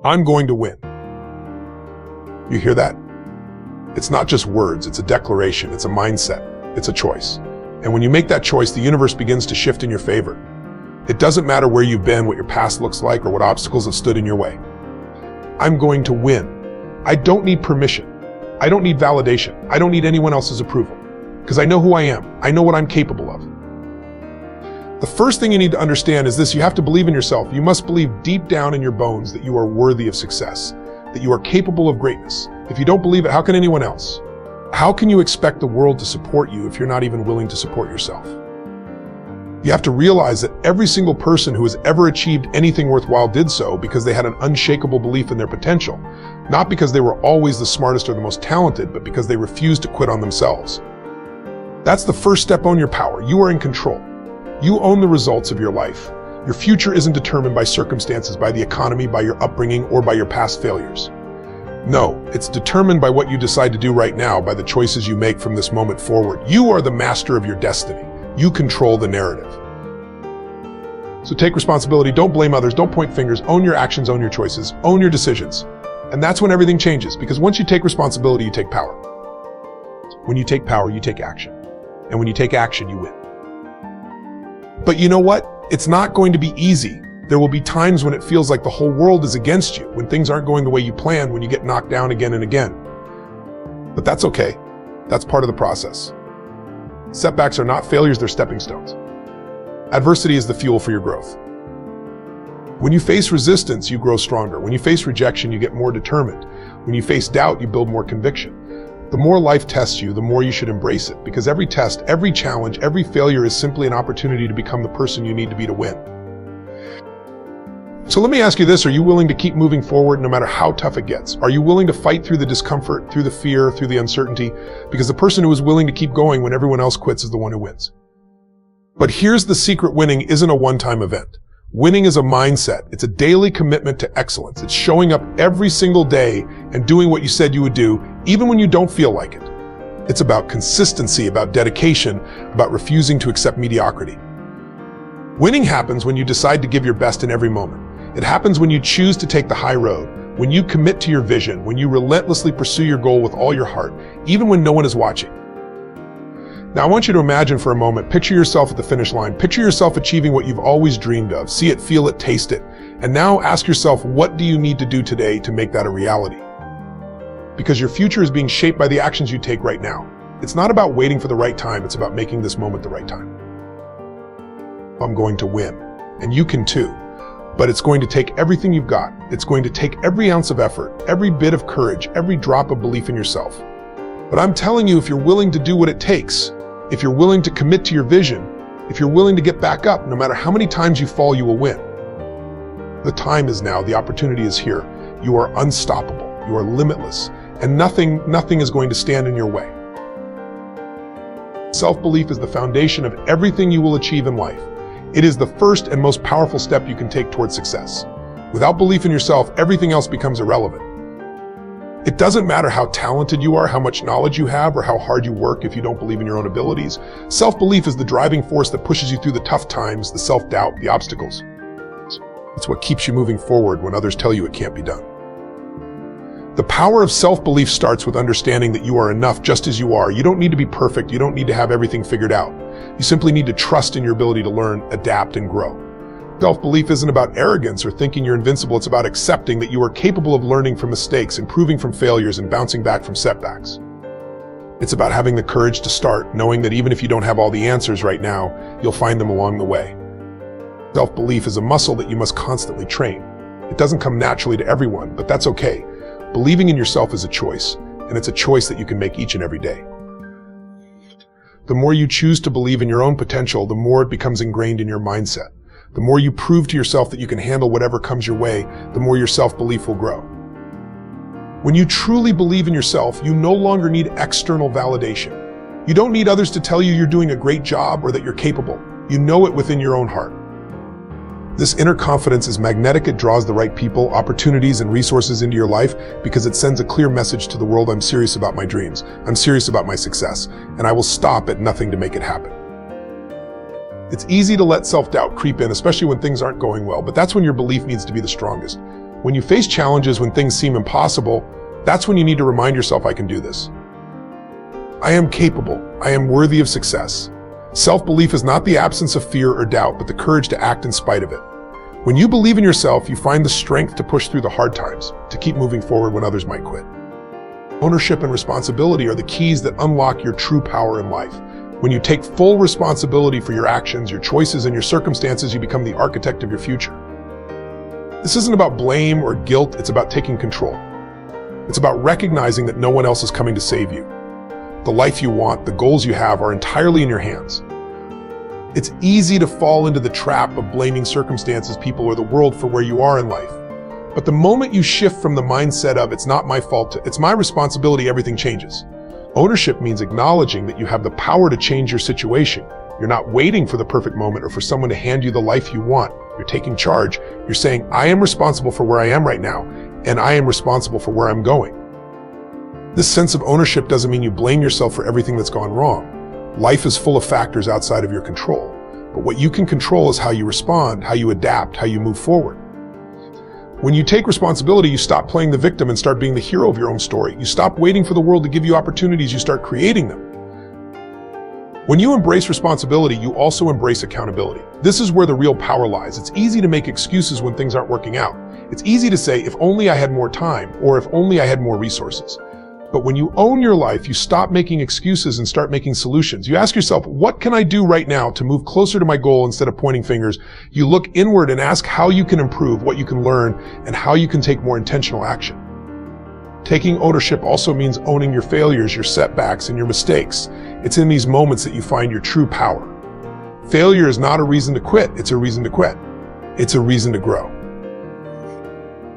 I'm going to win. You hear that? It's not just words, it's a declaration, it's a mindset, it's a choice. And when you make that choice, the universe begins to shift in your favor. It doesn't matter where you've been, what your past looks like, or what obstacles have stood in your way. I'm going to win. I don't need permission. I don't need validation. I don't need anyone else's approval. Because I know who I am. I know what I'm capable of. The first thing you need to understand is this: you have to believe in yourself. You must believe deep down in your bones that you are worthy of success, that you are capable of greatness. If you don't believe it, how can anyone else? How can you expect the world to support you if you're not even willing to support yourself? You have to realize that every single person who has ever achieved anything worthwhile did so because they had an unshakable belief in their potential, not because they were always the smartest or the most talented, but because they refused to quit on themselves. That's the first step on your power. You are in control. You own the results of your life. Your future isn't determined by circumstances, by the economy, by your upbringing, or by your past failures. No, it's determined by what you decide to do right now, by the choices you make from this moment forward. You are the master of your destiny. You control the narrative. So take responsibility. Don't blame others. Don't point fingers. Own your actions, own your choices, own your decisions. And that's when everything changes, because once you take responsibility, you take power. When you take power, you take action. And when you take action, you win. But you know what? It's not going to be easy. There will be times when it feels like the whole world is against you, when things aren't going the way you planned, when you get knocked down again and again. But that's okay. That's part of the process. Setbacks are not failures, they're stepping stones. Adversity is the fuel for your growth. When you face resistance, you grow stronger. When you face rejection, you get more determined. When you face doubt, you build more conviction. The more life tests you, the more you should embrace it, because every test, every challenge, every failure is simply an opportunity to become the person you need to be to win. So let me ask you this: are you willing to keep moving forward no matter how tough it gets? Are you willing to fight through the discomfort, through the fear, through the uncertainty? Because the person who is willing to keep going when everyone else quits is the one who wins. But here's the secret: winning isn't a one-time event. Winning is a mindset. It's a daily commitment to excellence. It's showing up every single day and doing what you said you would do, even when you don't feel like it. It's about consistency, about dedication, about refusing to accept mediocrity. Winning happens when you decide to give your best in every moment. It happens when you choose to take the high road, when you commit to your vision, when you relentlessly pursue your goal with all your heart, even when no one is watching. Now I want you to imagine for a moment, picture yourself at the finish line. Picture yourself achieving what you've always dreamed of. See it, feel it, taste it. And now ask yourself, what do you need to do today to make that a reality? Because your future is being shaped by the actions you take right now. It's not about waiting for the right time, it's about making this moment the right time. I'm going to win, and you can too. But it's going to take everything you've got. It's going to take every ounce of effort, every bit of courage, every drop of belief in yourself. But I'm telling you, if you're willing to do what it takes, if you're willing to commit to your vision, if you're willing to get back up, no matter how many times you fall, you will win. The time is now. The opportunity is here. You are unstoppable. You are limitless. And nothing is going to stand in your way. Self-belief is the foundation of everything you will achieve in life. It is the first and most powerful step you can take towards success. Without belief in yourself, everything else becomes irrelevant. It doesn't matter how talented you are, how much knowledge you have, or how hard you work if you don't believe in your own abilities. Self-belief is the driving force that pushes you through the tough times, the self-doubt, the obstacles. It's what keeps you moving forward when others tell you it can't be done. The power of self-belief starts with understanding that you are enough just as you are. You don't need to be perfect. You don't need to have everything figured out. You simply need to trust in your ability to learn, adapt, and grow. Self-belief isn't about arrogance or thinking you're invincible. It's about accepting that you are capable of learning from mistakes, improving from failures, and bouncing back from setbacks. It's about having the courage to start, knowing that even if you don't have all the answers right now, you'll find them along the way. Self-belief is a muscle that you must constantly train. It doesn't come naturally to everyone, but that's okay. Believing in yourself is a choice, and it's a choice that you can make each and every day. The more you choose to believe in your own potential, the more it becomes ingrained in your mindset. The more you prove to yourself that you can handle whatever comes your way, the more your self-belief will grow. When you truly believe in yourself, you no longer need external validation. You don't need others to tell you you're doing a great job or that you're capable. You know it within your own heart. This inner confidence is magnetic. It draws the right people, opportunities, and resources into your life because it sends a clear message to the world: I'm serious about my dreams. I'm serious about my success, and I will stop at nothing to make it happen. It's easy to let self-doubt creep in, especially when things aren't going well, but that's when your belief needs to be the strongest. When you face challenges, when things seem impossible, that's when you need to remind yourself, I can do this. I am capable. I am worthy of success. Self-belief is not the absence of fear or doubt, but the courage to act in spite of it. When you believe in yourself, you find the strength to push through the hard times, to keep moving forward when others might quit. Ownership and responsibility are the keys that unlock your true power in life. When you take full responsibility for your actions, your choices, and your circumstances, you become the architect of your future. This isn't about blame or guilt, it's about taking control. It's about recognizing that no one else is coming to save you. The life you want, the goals you have are entirely in your hands. It's easy to fall into the trap of blaming circumstances, people, or the world for where you are in life. But the moment you shift from the mindset of, it's not my fault, to, it's my responsibility, everything changes. Ownership means acknowledging that you have the power to change your situation. You're not waiting for the perfect moment or for someone to hand you the life you want. You're taking charge. You're saying, I am responsible for where I am right now, and I am responsible for where I'm going. This sense of ownership doesn't mean you blame yourself for everything that's gone wrong. Life is full of factors outside of your control. But what you can control is how you respond, how you adapt, how you move forward. When you take responsibility, you stop playing the victim and start being the hero of your own story. You stop waiting for the world to give you opportunities, you start creating them. When you embrace responsibility, you also embrace accountability. This is where the real power lies. It's easy to make excuses when things aren't working out. It's easy to say, if only I had more time, or if only I had more resources. But when you own your life, you stop making excuses and start making solutions. You ask yourself, what can I do right now to move closer to my goal instead of pointing fingers? You look inward and ask how you can improve, what you can learn, and how you can take more intentional action. Taking ownership also means owning your failures, your setbacks, and your mistakes. It's in these moments that you find your true power. Failure is not a reason to quit, it's a reason to quit. It's a reason to grow.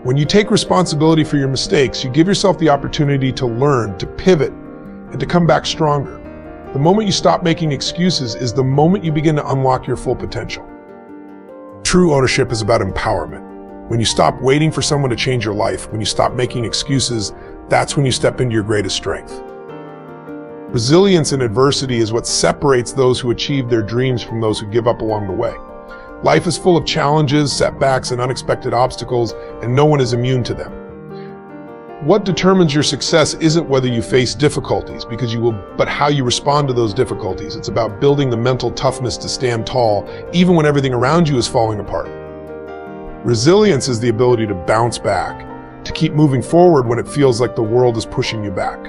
When you take responsibility for your mistakes, you give yourself the opportunity to learn, to pivot, and to come back stronger. The moment you stop making excuses is the moment you begin to unlock your full potential. True ownership is about empowerment. When you stop waiting for someone to change your life, when you stop making excuses, that's when you step into your greatest strength. Resilience in adversity is what separates those who achieve their dreams from those who give up along the way. Life is full of challenges, setbacks, and unexpected obstacles, and no one is immune to them. What determines your success isn't whether you face difficulties, but how you respond to those difficulties. It's about building the mental toughness to stand tall, even when everything around you is falling apart. Resilience is the ability to bounce back, to keep moving forward when it feels like the world is pushing you back.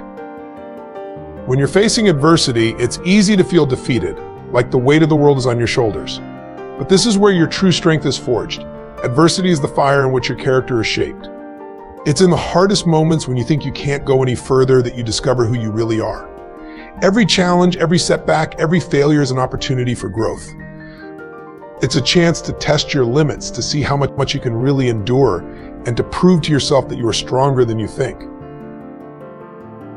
When you're facing adversity, it's easy to feel defeated, like the weight of the world is on your shoulders. But this is where your true strength is forged. Adversity is the fire in which your character is shaped. It's in the hardest moments when you think you can't go any further that you discover who you really are. Every challenge, every setback, every failure is an opportunity for growth. It's a chance to test your limits, to see how much you can really endure, and to prove to yourself that you are stronger than you think.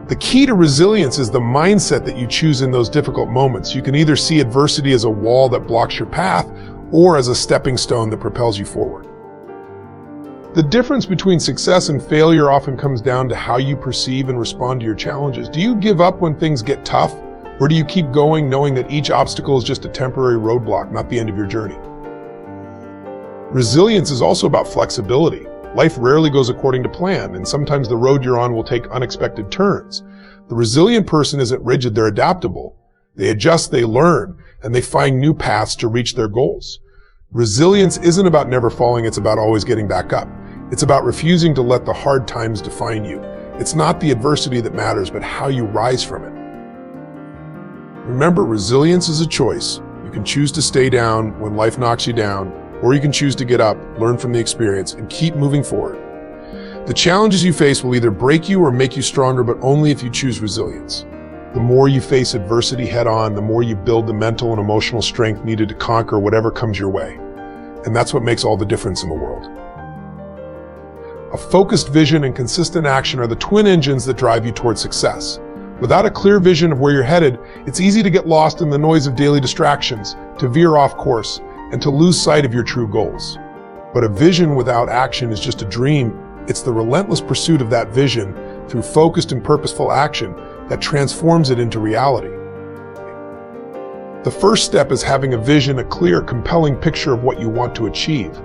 The key to resilience is the mindset that you choose in those difficult moments. You can either see adversity as a wall that blocks your path, or as a stepping stone that propels you forward. The difference between success and failure often comes down to how you perceive and respond to your challenges. Do you give up when things get tough, or do you keep going knowing that each obstacle is just a temporary roadblock, not the end of your journey? Resilience is also about flexibility. Life rarely goes according to plan, and sometimes the road you're on will take unexpected turns. The resilient person isn't rigid, they're adaptable. They adjust, they learn, and they find new paths to reach their goals. Resilience isn't about never falling, it's about always getting back up. It's about refusing to let the hard times define you. It's not the adversity that matters, but how you rise from it. Remember, resilience is a choice. You can choose to stay down when life knocks you down, or you can choose to get up, learn from the experience, and keep moving forward. The challenges you face will either break you or make you stronger, but only if you choose resilience. The more you face adversity head on, the more you build the mental and emotional strength needed to conquer whatever comes your way. And that's what makes all the difference in the world. A focused vision and consistent action are the twin engines that drive you towards success. Without a clear vision of where you're headed, it's easy to get lost in the noise of daily distractions, to veer off course, and to lose sight of your true goals. But a vision without action is just a dream. It's the relentless pursuit of that vision through focused and purposeful action that transforms it into reality. The first step is having a vision, a clear, compelling picture of what you want to achieve.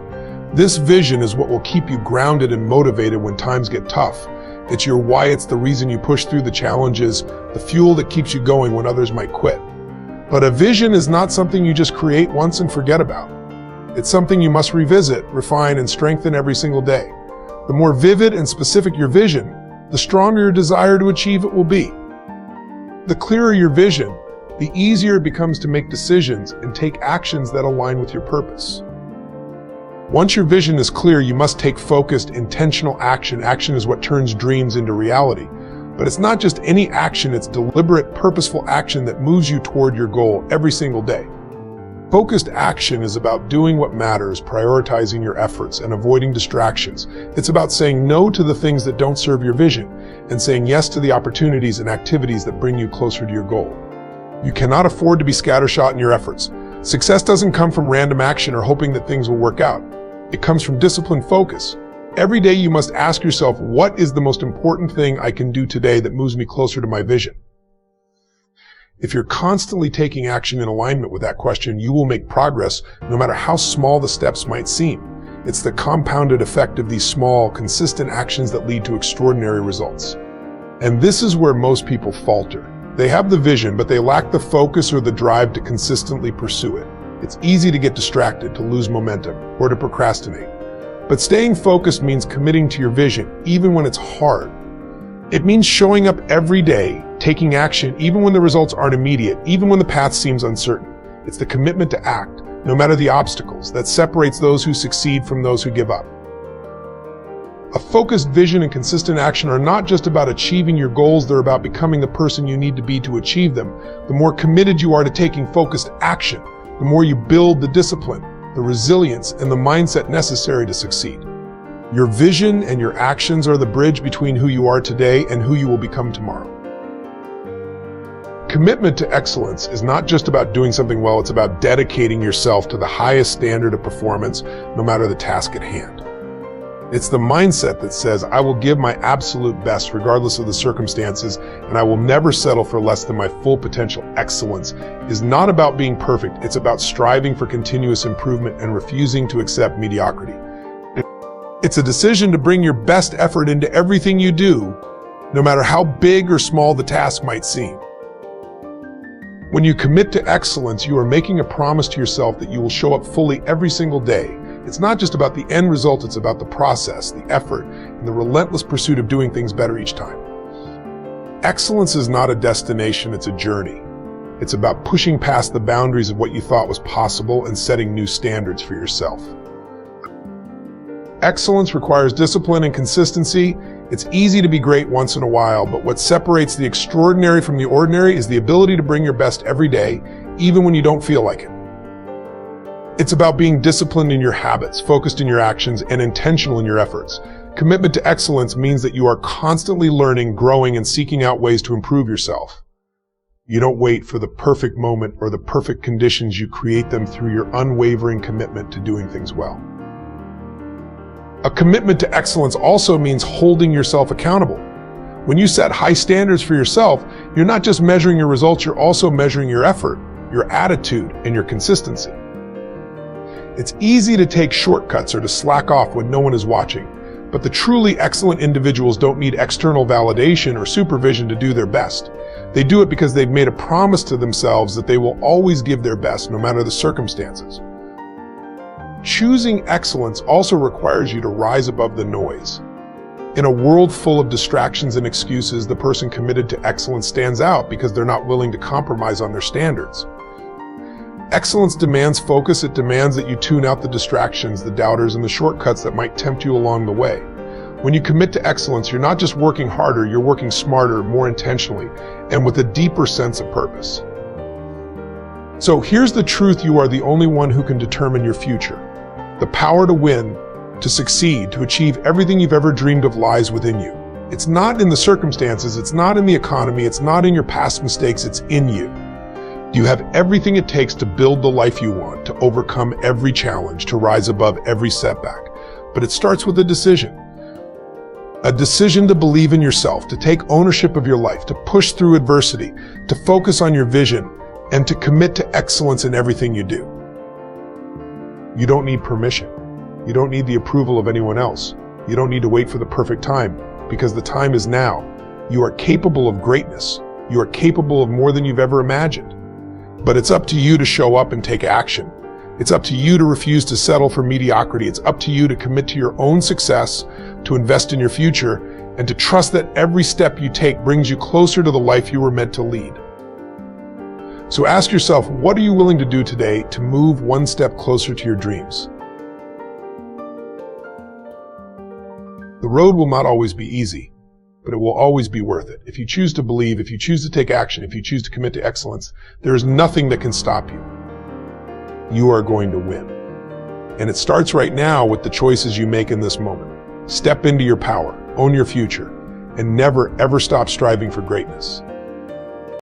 This vision is what will keep you grounded and motivated when times get tough. It's your why, it's the reason you push through the challenges, the fuel that keeps you going when others might quit. But a vision is not something you just create once and forget about. It's something you must revisit, refine, and strengthen every single day. The more vivid and specific your vision, the stronger your desire to achieve it will be. The clearer your vision, the easier it becomes to make decisions and take actions that align with your purpose. Once your vision is clear, you must take focused, intentional action. Action is what turns dreams into reality. But it's not just any action, it's deliberate, purposeful action that moves you toward your goal every single day. Focused action is about doing what matters, prioritizing your efforts, and avoiding distractions. It's about saying no to the things that don't serve your vision, and saying yes to the opportunities and activities that bring you closer to your goal. You cannot afford to be scattershot in your efforts. Success doesn't come from random action or hoping that things will work out. It comes from disciplined focus. Every day you must ask yourself, what is the most important thing I can do today that moves me closer to my vision? If you're constantly taking action in alignment with that question, you will make progress no matter how small the steps might seem. It's the compounded effect of these small, consistent actions that lead to extraordinary results. And this is where most people falter. They have the vision, but they lack the focus or the drive to consistently pursue it. It's easy to get distracted, to lose momentum, or to procrastinate. But staying focused means committing to your vision, even when it's hard. It means showing up every day, taking action, even when the results aren't immediate, even when the path seems uncertain. It's the commitment to act, no matter the obstacles, that separates those who succeed from those who give up. A focused vision and consistent action are not just about achieving your goals, they're about becoming the person you need to be to achieve them. The more committed you are to taking focused action, the more you build the discipline, the resilience, and the mindset necessary to succeed. Your vision and your actions are the bridge between who you are today and who you will become tomorrow. Commitment to excellence is not just about doing something well, it's about dedicating yourself to the highest standard of performance, no matter the task at hand. It's the mindset that says, I will give my absolute best regardless of the circumstances, and I will never settle for less than my full potential. Excellence is not about being perfect, it's about striving for continuous improvement and refusing to accept mediocrity. It's a decision to bring your best effort into everything you do, no matter how big or small the task might seem. When you commit to excellence, you are making a promise to yourself that you will show up fully every single day. It's not just about the end result, it's about the process, the effort, and the relentless pursuit of doing things better each time. Excellence is not a destination, it's a journey. It's about pushing past the boundaries of what you thought was possible and setting new standards for yourself. Excellence requires discipline and consistency. It's easy to be great once in a while, but what separates the extraordinary from the ordinary is the ability to bring your best every day, even when you don't feel like it. It's about being disciplined in your habits, focused in your actions, and intentional in your efforts. Commitment to excellence means that you are constantly learning, growing, and seeking out ways to improve yourself. You don't wait for the perfect moment or the perfect conditions, you create them through your unwavering commitment to doing things well. A commitment to excellence also means holding yourself accountable. When you set high standards for yourself, you're not just measuring your results, you're also measuring your effort, your attitude, and your consistency. It's easy to take shortcuts or to slack off when no one is watching, but the truly excellent individuals don't need external validation or supervision to do their best. They do it because they've made a promise to themselves that they will always give their best, no matter the circumstances. Choosing excellence also requires you to rise above the noise. In a world full of distractions and excuses, the person committed to excellence stands out because they're not willing to compromise on their standards. Excellence demands focus. It demands that you tune out the distractions, the doubters, and the shortcuts that might tempt you along the way. When you commit to excellence, you're not just working harder, you're working smarter, more intentionally, and with a deeper sense of purpose. So here's the truth: you are the only one who can determine your future. The power to win, to succeed, to achieve everything you've ever dreamed of lies within you. It's not in the circumstances, it's not in the economy, it's not in your past mistakes, it's in you. You have everything it takes to build the life you want, to overcome every challenge, to rise above every setback. But it starts with a decision. A decision to believe in yourself, to take ownership of your life, to push through adversity, to focus on your vision, and to commit to excellence in everything you do. You don't need permission. You don't need the approval of anyone else. You don't need to wait for the perfect time, because the time is now. You are capable of greatness. You are capable of more than you've ever imagined. But it's up to you to show up and take action. It's up to you to refuse to settle for mediocrity. It's up to you to commit to your own success, to invest in your future, and to trust that every step you take brings you closer to the life you were meant to lead. So ask yourself, what are you willing to do today to move one step closer to your dreams? The road will not always be easy, but it will always be worth it. If you choose to believe, if you choose to take action, if you choose to commit to excellence, there is nothing that can stop you. You are going to win. And it starts right now with the choices you make in this moment. Step into your power, own your future, and never ever stop striving for greatness.